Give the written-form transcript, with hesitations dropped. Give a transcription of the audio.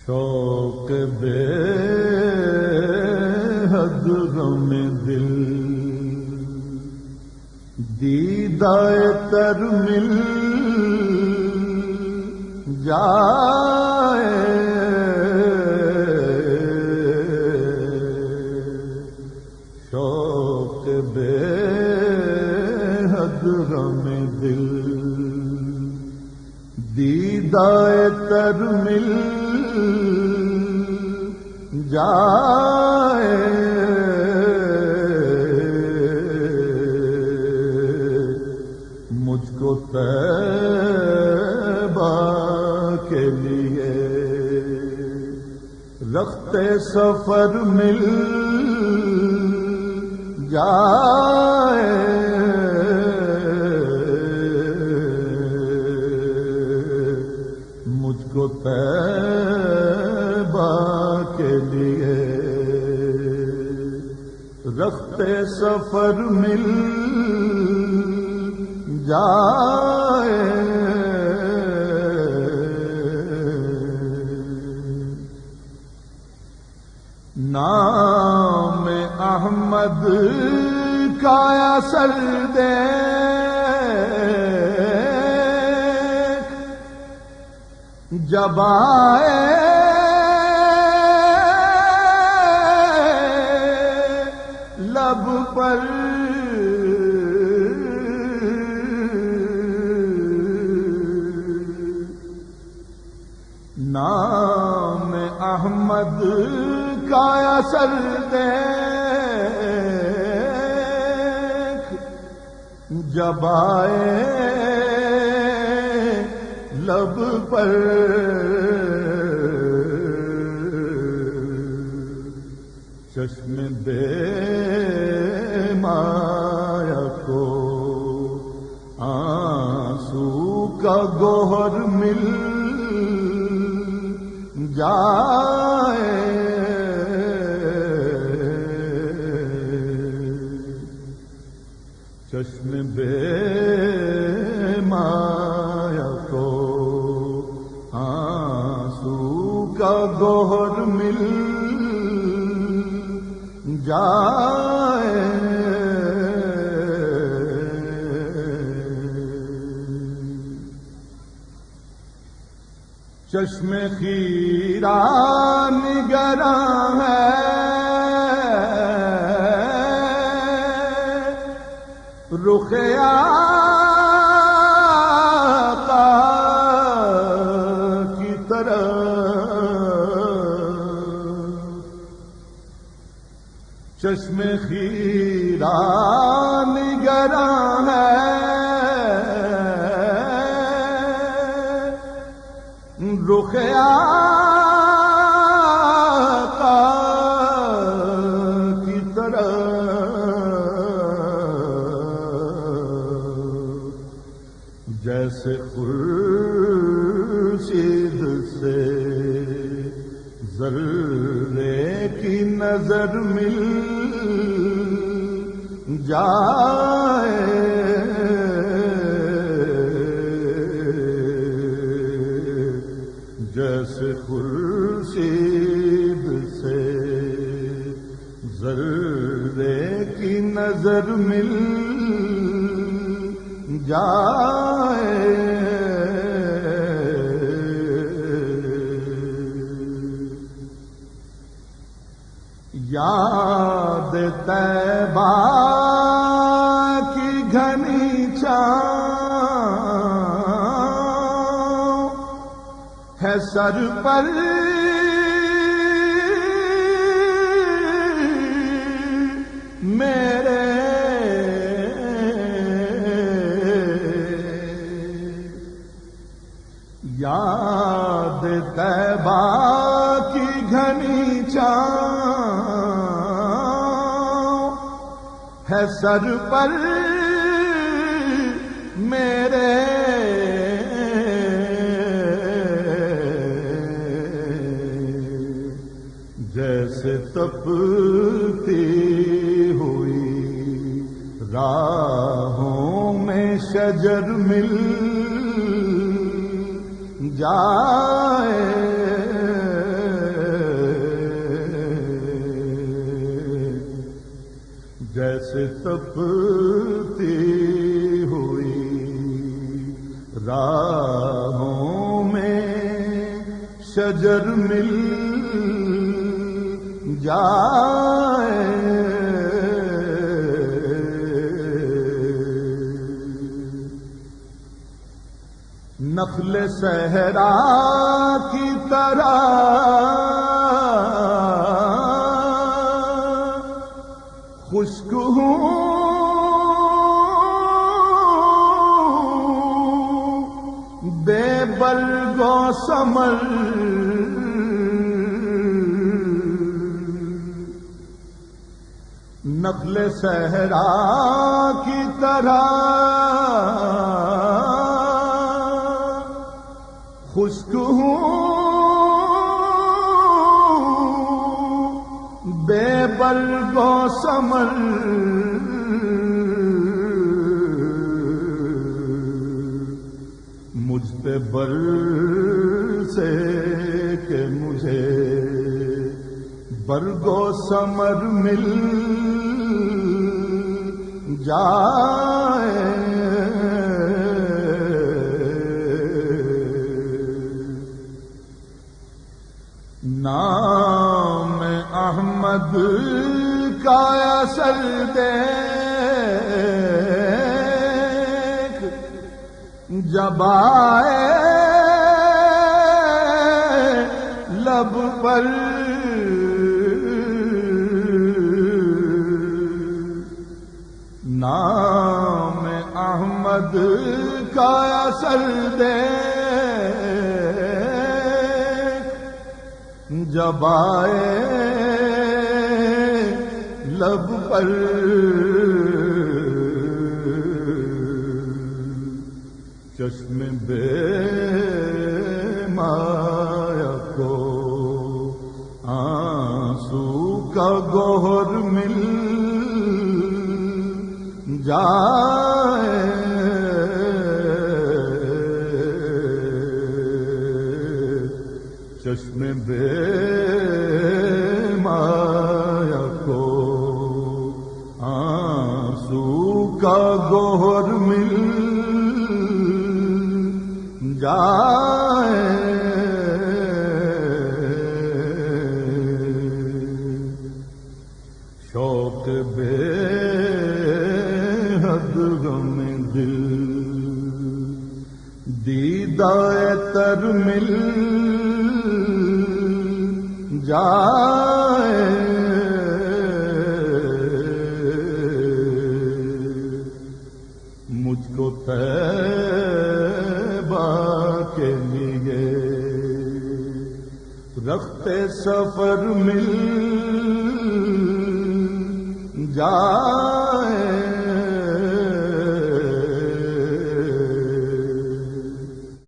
شوق بے حد غم دل دیدائے تر مل جائے، شوق بے حد غم دل دیدائے تر مل جائے، مجھ کو طیبہ کے لیے رختے سفر مل جائے، مجھ کو طیبہ کے لیے رختے سفر مل جائے، نام احمد کا اثر دیکھ جب آئے لب پر، نام احمد کا اثر دیکھ جب آئے لب پر، چشم بے مایا کو آنسو کا گوہر مل جائے، چشم بے مایا کو آنسو کا گوہر مل جائے، چشم خیرہ نگراں ہے رخ آقا کی طرف، چشم خیرہ نگراں ہے رخ آقا کی طرف، جیسے خورشید سے ذرے کی نظر مل جائے، جیسے خورشید سے ذرے کی نظر مل جائے، یاد طیبہ کی گھنی چھاؤں ہے سر پر، میرے یاد طیبہ کی گھنی چھاؤں ہے سر پر، میرے جیسے تپتی ہوئی راہوں میں شجر مل جائے تپتی ہوئی راہوں میں شجر مل جائے نخل صحرا کی طرح خشک ہوں بے برگ و ثمر نخل صحرا کی طرح خشک ہوں بے برگ و ثمر مجھ پہ برسے کہ مجھے برگ و ثمر مل جائے نام احمد کا اثر دیکھ جب آئے لب پر نام احمد کا اثر دیکھ جب آئے لب پر چشم بے مایا کو آنسو کا گوہر مل جائے چشم بے مایا کو آنسو کا گوہر مل جائے شوق بے حد غم دل دیدہ تر مل جائے مجھ کو طیبہ کے لیے رختے سفر مل جائے